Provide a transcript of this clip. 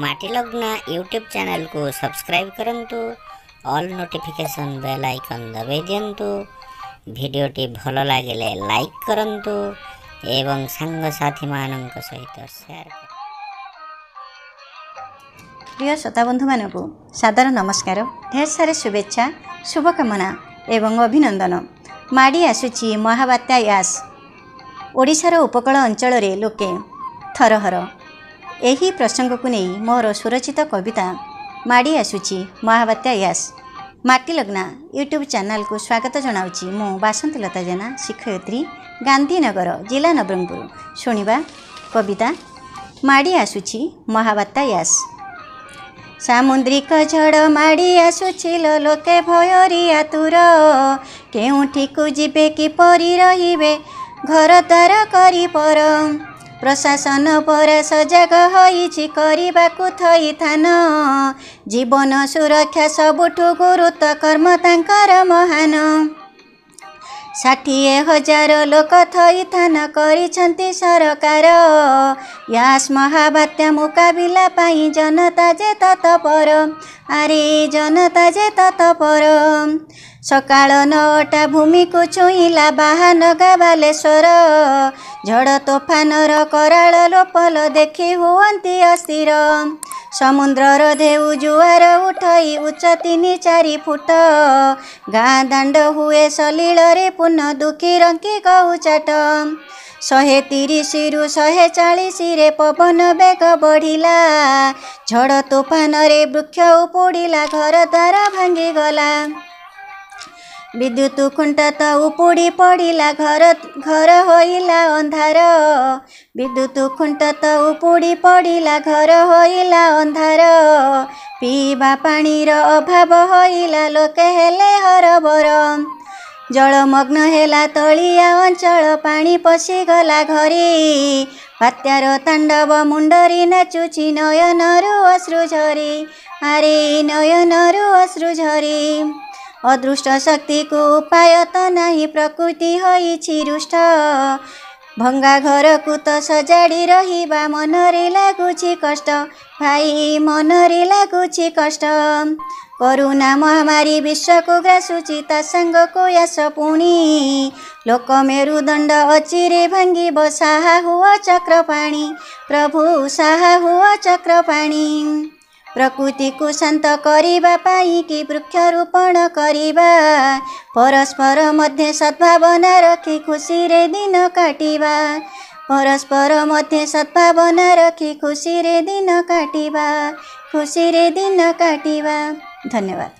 माटी लग्न YouTube channel को सब्सक्राइब करंतु ऑल नोटिफिकेशन बेल आइकन दबाई दिंतु वीडियोटी भल लगे लाइक करंतु एवं सांग साथी मानक सहित शेयर कर। प्रिय श्रोता बंधु मानक सादर नमस्कार, ढेर सारे शुभेच्छा शुभकामना एवं अभिनंदन। माड़ी आसुची महाबात्या यास। ओडिशार उपकूल अंचल रे लोके थरहर एही प्रसंग को नहीं मोर सुरचित कविता माड़ी आसुची महाबात्या यास माटी लग्ना यूट्यूब चैनल को स्वागत जनाऊँगी। मु बासंतीलता जेना, शिक्षयित्री, गांधीनगर, जिला नवरंगपुर। शुणिबा कविता माड़ी आसुची महाबात्या यास। सामुद्रिक झड़ माड़ी आसुची लोके भयरी आतुर, केउठी को जिबे किपरि रहिबे घर द्वार करी पर। प्रशासन पर सजग होइछि करिबाकु थैथान, जीवन सुरक्षा सबुठु गुरुत्व कर्म तांकर महान। 60,000 लोक थैथान करिछन्ति सरकार, यास महाबात्या मुकाबिला पाई जनता जे तत्पर। आरे जनता जे तत्पर। सकाळ 9टा भूमि को छुईला बाहान बालेश्वर, झड़ तोफानर कराल लोपल देखि हुअन्ति अस्थिर। समुद्रर ढेउ जुआर उठई उच्च 3-4 फुट, गाँ दाण्ड हुए सलिल रे पुनः दुखी रंकी कहुचाट। 130 रु 140 रे पवन बेग बढ़िला, झड़ तोफान रे वृक्ष उपुड़िला घर द्वार भांगी गला। विद्युत खुंट तो उपुड़ी पड़िला घर होइला अंधार, विद्युत खुंट तो उपुड़ी पड़िला घर होइला अंधार। पीवा पानीर अभाव होइला लोके हेले हरबर, जलमग्न हेला तलिया अंचल पानी पशिगला घरी। बात्यार तांडव मुंडरी नाचुची नयनरु अश्रु झरी, आरे नयनरु अश्रु झरी। अदृष्ट शक्ति को उपाय तो नहीं प्रकृति होइछि रुष्ट, भंगा घर को तो सजाड़ी रहिबा मनरे लागुछि कष्ट। भाई मनरे लागुछि कष्ट। करुणा महामारी विश्व को ग्रासुछि ता संग को यास पुणी, लोक मेरुदंड अचिरे भांगिब साहा हुआ चक्रपाणी। प्रभु साहा हुआ चक्रपाणी। प्रकृति को शांत करिबा पाई कि वृक्षारोपण करिबा, परस्पर मध्य सद्भावना रखी खुशी रे दिन काटिबा। परस्पर मध्य सद्भावना रखी खुशी रे दिन काटिबा, खुशी रे दिन काटिबा। धन्यवाद।